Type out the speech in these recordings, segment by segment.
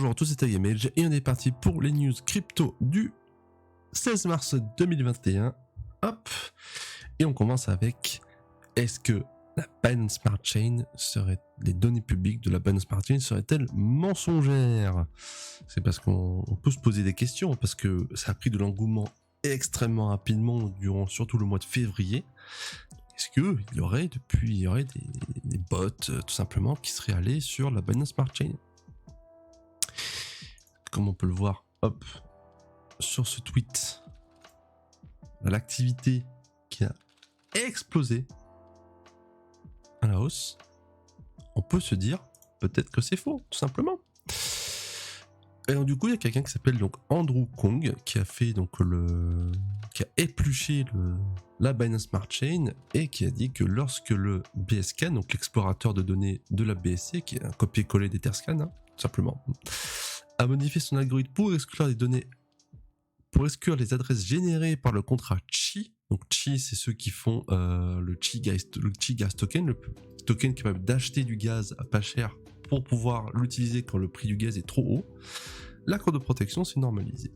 Bonjour à tous, c'est Tagamage et on est parti pour les news crypto du 16 mars 2021. Hop, et on commence avec: est-ce que la Binance Smart Chain serait, les données publiques de la Binance Smart Chain seraient-elles mensongères? C'est parce qu'on peut se poser des questions, parce que ça a pris de l'engouement extrêmement rapidement durant surtout le mois de février. Est-ce qu'il y aurait des bots tout simplement qui seraient allés sur la Binance Smart Chain? Comme on peut le voir, hop, sur ce tweet, l'activité qui a explosé à la hausse, on peut se dire peut-être que c'est faux, tout simplement. Et donc, du coup, il y a quelqu'un qui s'appelle donc Andrew Kong qui a fait donc qui a épluché la Binance Smart Chain et qui a dit que lorsque le BSCAN, donc l'explorateur de données de la BSC, qui est un copier-coller d'Etherscan, tout simplement, a modifié son algorithme pour exclure les données, pour exclure les adresses générées par le contrat Chi. Donc Chi, c'est ceux qui font le Chi Gas Token, le token qui permet d'acheter du gaz à pas cher pour pouvoir l'utiliser quand le prix du gaz est trop haut. L'accord de protection s'est normalisé.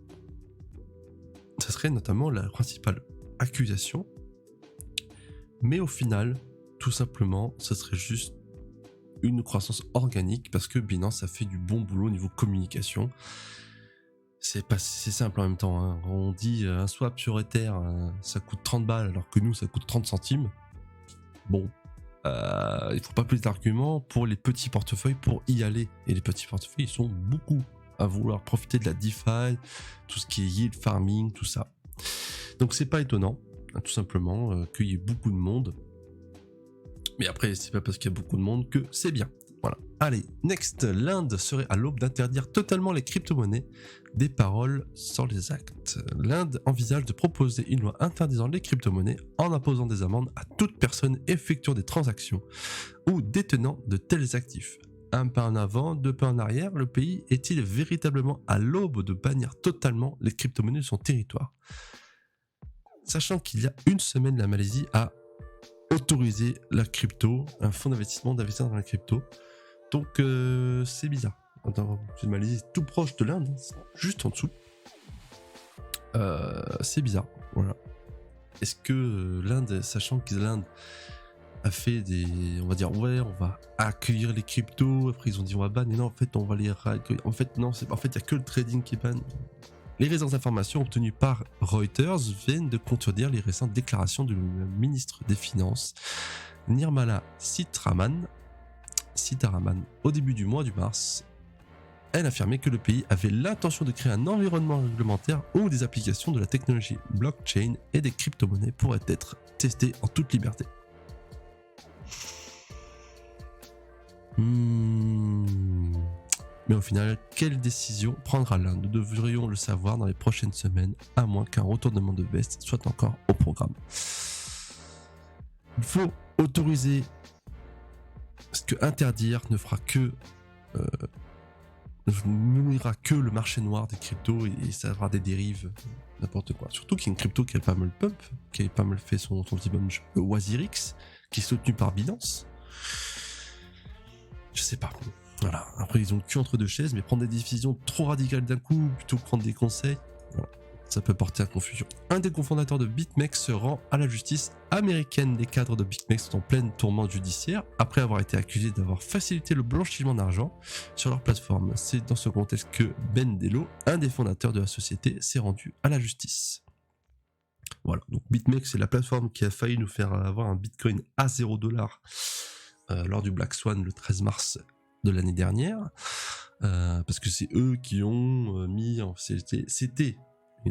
Ça serait notamment la principale accusation, mais au final, tout simplement, ce serait juste une croissance organique parce que Binance a fait du bon boulot au niveau communication. C'est simple en même temps, hein. On dit un swap sur Ether ça coûte 30 balles alors que nous ça coûte 30 centimes. Bon, il faut pas plus d'arguments pour les petits portefeuilles pour y aller, et les petits portefeuilles ils sont beaucoup à vouloir profiter de la DeFi, tout ce qui est yield farming, tout ça. Donc c'est pas étonnant, hein, tout simplement qu'il y ait beaucoup de monde. Mais après, c'est pas parce qu'il y a beaucoup de monde que c'est bien. Voilà. Allez, next. L'Inde serait à l'aube d'interdire totalement les crypto-monnaies. Des paroles sans les actes. L'Inde envisage de proposer une loi interdisant les crypto-monnaies en imposant des amendes à toute personne effectuant des transactions ou détenant de tels actifs. Un pas en avant, deux pas en arrière, le pays est-il véritablement à l'aube de bannir totalement les crypto-monnaies de son territoire? Sachant qu'il y a une semaine, la Malaisie a autoriser la crypto, un fonds d'investissement d'investir dans la crypto. Donc c'est bizarre. Attends, c'est de Malaisie, tout proche de l'Inde, juste en dessous. C'est bizarre, voilà. Est-ce que l'Inde, sachant que l'Inde a fait on va dire ouais, on va accueillir les cryptos, après ils ont dit on va ban, et non en fait on va les accueillir. En fait non, il y a que le trading qui ban. Les récentes informations obtenues par Reuters viennent de contredire les récentes déclarations du ministre des Finances, Nirmala Sitharaman. Au début du mois de mars, elle affirmait que le pays avait l'intention de créer un environnement réglementaire où des applications de la technologie blockchain et des crypto-monnaies pourraient être testées en toute liberté. Mais au final, quelle décision prendra l'Inde? Nous devrions le savoir dans les prochaines semaines, à moins qu'un retournement de veste soit encore au programme. Il faut autoriser, parce que interdire ne fera que nourrira que le marché noir des cryptos, et ça aura des dérives, n'importe quoi. Surtout qu'il y a une crypto qui a pas mal pump, qui a pas mal fait son petit bunch, Wazirix, qui est soutenu par Binance. Je sais pas. Voilà. Après, ils ont le cul entre deux chaises, mais prendre des décisions trop radicales d'un coup, plutôt que prendre des conseils, voilà, ça peut porter à confusion. Un des cofondateurs de BitMEX se rend à la justice américaine. Les cadres de BitMEX sont en pleine tourmente judiciaire après avoir été accusés d'avoir facilité le blanchiment d'argent sur leur plateforme. C'est dans ce contexte que Ben Dello, un des fondateurs de la société, s'est rendu à la justice. Voilà. Donc BitMEX, c'est la plateforme qui a failli nous faire avoir un Bitcoin à $0 lors du Black Swan le 13 mars de l'année dernière, parce que c'est eux qui ont mis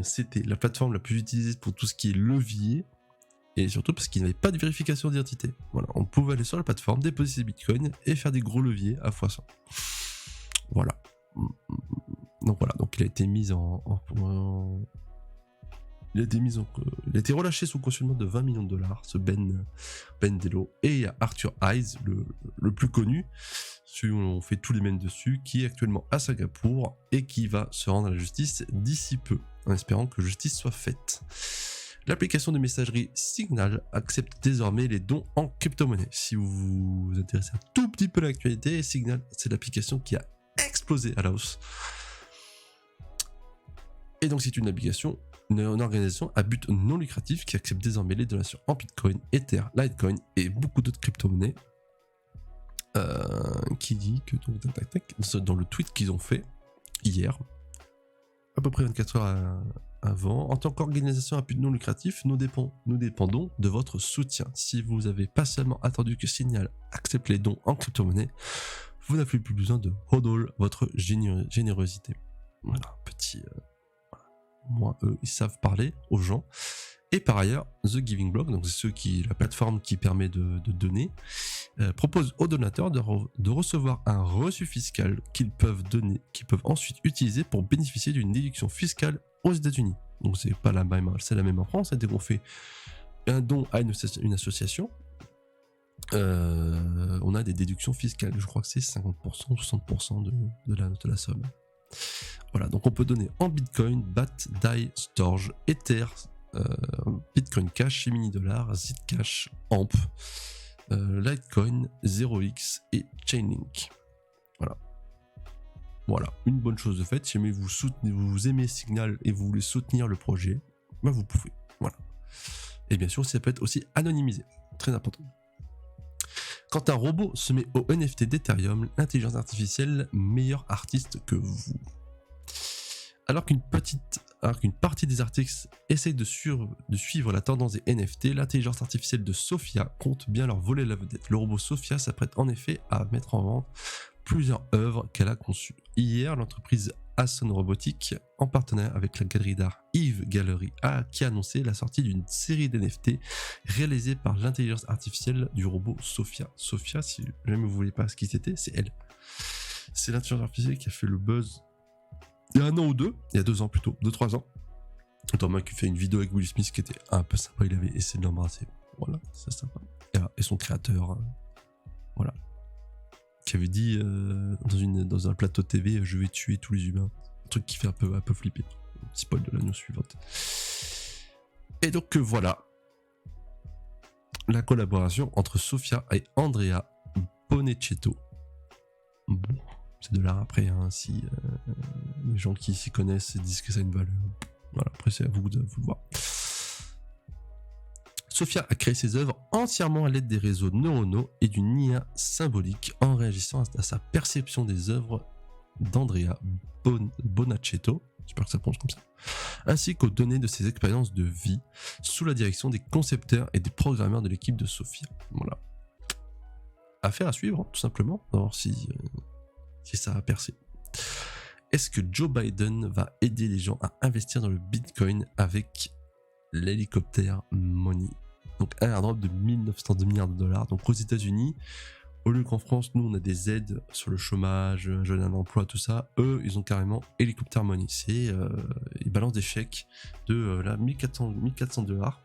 c'était la plateforme la plus utilisée pour tout ce qui est levier, et surtout parce qu'il n'y avait pas de vérification d'identité. Voilà, on pouvait aller sur la plateforme, déposer ses bitcoins et faire des gros leviers à x100. Voilà. Donc il a été mis il a été relâché sous cautionnement de $20 millions, ce Ben Dello. Et il y a Arthur Hayes, le plus connu, celui où on fait tous les mèmes dessus, qui est actuellement à Singapour et qui va se rendre à la justice d'ici peu, en espérant que justice soit faite. L'application de messagerie Signal accepte désormais les dons en crypto-monnaie. Si vous vous intéressez un tout petit peu à l'actualité, Signal, c'est l'application qui a explosé explosé à la hausse. Et donc c'est une organisation à but non lucratif qui accepte désormais les donations en Bitcoin, Ether, Litecoin et beaucoup d'autres crypto-monnaies. Qui dit que donc, dans le tweet qu'ils ont fait hier, à peu près 24 heures avant, en tant qu'organisation à but non lucratif, nous dépendons de votre soutien. Si vous avez patiemment attendu que Signal accepte les dons en crypto-monnaie, vous n'avez plus besoin de hodl votre générosité. Voilà, petit... Moi, eux, ils savent parler aux gens. Et par ailleurs, The Giving Block, donc c'est la plateforme qui permet de donner, propose aux donateurs de recevoir un reçu fiscal qu'ils peuvent ensuite utiliser pour bénéficier d'une déduction fiscale aux États-Unis. Donc c'est pas la même, c'est la même en France. Dès qu'on fait un don à une association, on a des déductions fiscales. Je crois que c'est 50% ou 60% de la somme. Voilà, donc on peut donner en Bitcoin, BAT, DAI, Storj, Ether, Bitcoin Cash, Mini Dollar, Zcash, AMP, Litecoin, 0x et Chainlink. Voilà, une bonne chose de faite. Si jamais vous aimez Signal et vous voulez soutenir le projet, ben vous pouvez. Voilà. Et bien sûr, ça peut être aussi anonymisé. Très important. Quand un robot se met au NFT d'Ethereum, l'intelligence artificielle meilleur artiste que vous. Alors qu'une partie des artistes essaye de suivre la tendance des NFT, l'intelligence artificielle de Sophia compte bien leur voler la vedette. Le robot Sophia s'apprête en effet à mettre en vente plusieurs œuvres qu'elle a conçues. Hier, l'entreprise Ason Robotics, en partenariat avec la galerie d'art Yves Gallery, qui a annoncé la sortie d'une série d'NFT réalisée par l'intelligence artificielle du robot Sophia. Sophia, si jamais vous voulez pas ce qui c'était, c'est elle. C'est l'intelligence artificielle qui a fait le buzz il y a un an ou deux, il y a 2 ans plutôt, 2-3 ans. Thomas qui fait une vidéo avec Will Smith qui était un peu sympa, il avait essayé de l'embrasser. Voilà, c'est sympa. Et son créateur, voilà, qui avait dit dans un plateau TV, je vais tuer tous les humains. Un truc qui fait un peu flipper. Spoil de la news suivante. Et donc voilà, la collaboration entre Sophia et Andrea Bonecetto. Bon, c'est de l'art après, hein, si les gens qui s'y connaissent disent que ça a une valeur. Voilà, après c'est à vous de le voir. Sophia a créé ses œuvres entièrement à l'aide des réseaux neuronaux et d'une IA symbolique en réagissant à sa perception des œuvres d'Andrea Bonacetto, j'espère que ça prononce comme ça, ainsi qu'aux données de ses expériences de vie sous la direction des concepteurs et des programmeurs de l'équipe de Sophia. Voilà. Affaire à suivre, tout simplement, pour voir si ça a percé. Est-ce que Joe Biden va aider les gens à investir dans le Bitcoin avec l'hélicoptère Money? Donc un airdrop de 1902 milliards de dollars. Donc aux États-Unis, au lieu qu'en France, nous on a des aides sur le chômage, jeune à l'emploi, tout ça, eux ils ont carrément hélicoptère Money. C'est ils balancent des chèques de 1400 dollars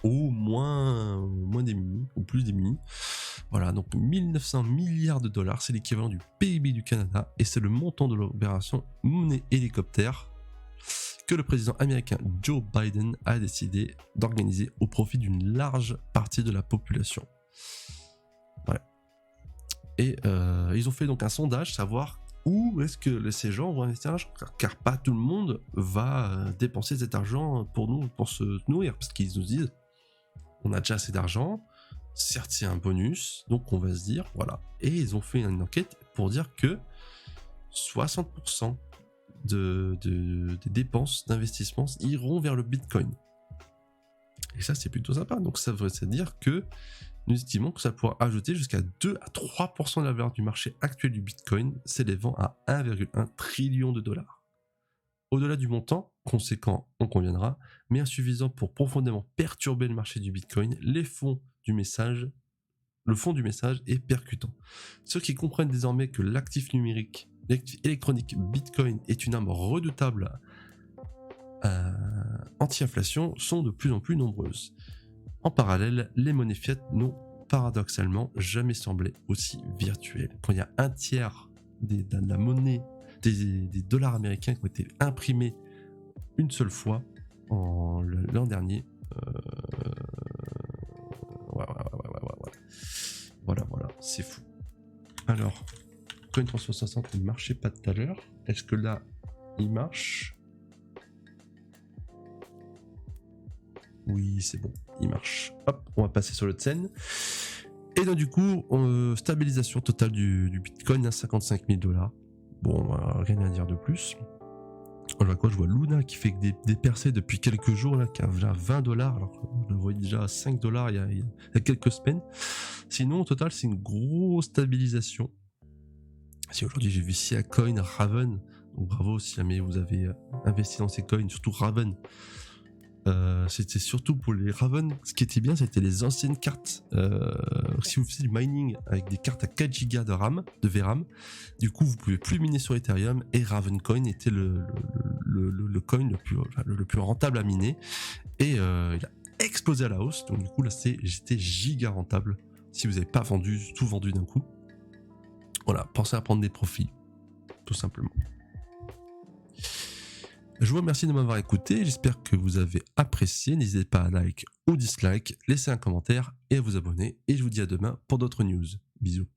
ou moins démunis, ou plus démunis. Voilà, donc 1900 milliards de dollars, c'est l'équivalent du PIB du Canada, et c'est le montant de l'opération Money Hélicoptère que le président américain Joe Biden a décidé d'organiser au profit d'une large partie de la population. Voilà. Et ils ont fait donc un sondage, savoir où est-ce que ces gens vont investir l'argent, car pas tout le monde va dépenser cet argent pour se nourrir, parce qu'ils nous disent on a déjà assez d'argent, certes c'est un bonus, donc on va se dire voilà. Et ils ont fait une enquête pour dire que 60% des dépenses d'investissement iront vers le Bitcoin. Et ça c'est plutôt sympa, donc ça veut dire que nous estimons que ça pourra ajouter jusqu'à 2 à 3% de la valeur du marché actuel du Bitcoin, s'élevant à 1,1 trillion de dollars. Au-delà du montant, conséquent, on conviendra, mais insuffisant pour profondément perturber le marché du Bitcoin, le fond du message est percutant. Ceux qui comprennent désormais que l'actif électronique Bitcoin est une arme redoutable anti-inflation sont de plus en plus nombreuses. En parallèle, les monnaies fiat n'ont paradoxalement jamais semblé aussi virtuelles. Quand il y a un tiers de la monnaie des dollars américains qui ont été imprimés une seule fois l'an dernier. Voilà, c'est fou. Alors, Coin 360 ne marchait pas tout à l'heure. Est-ce que là, il marche? Oui, c'est bon, il marche. Hop, on va passer sur le Tsen. Et donc du coup, stabilisation totale du Bitcoin à 55 000 $. Bon, rien à dire de plus. Je vois quoi? Je vois Luna qui fait des percées depuis quelques jours, là, qui a déjà 20 $, alors que je le voyais déjà à 5 $ il y a quelques semaines. Sinon, au total, c'est une grosse stabilisation. Si aujourd'hui j'ai vu Sia Coin, Raven, donc bravo si jamais vous avez investi dans ces coins, surtout Raven. C'était surtout pour les Raven, ce qui était bien, c'était les anciennes cartes. Si vous faisiez du mining avec des cartes à 4 Go de RAM, de VRAM, du coup vous pouvez plus miner sur Ethereum et Ravencoin était le coin le plus rentable à miner et il a explosé à la hausse. Donc du coup là j'étais giga rentable si vous n'avez pas tout vendu d'un coup. Voilà, pensez à prendre des profits, tout simplement. Je vous remercie de m'avoir écouté, j'espère que vous avez apprécié, n'hésitez pas à like ou dislike, laisser un commentaire et à vous abonner, et je vous dis à demain pour d'autres news. Bisous.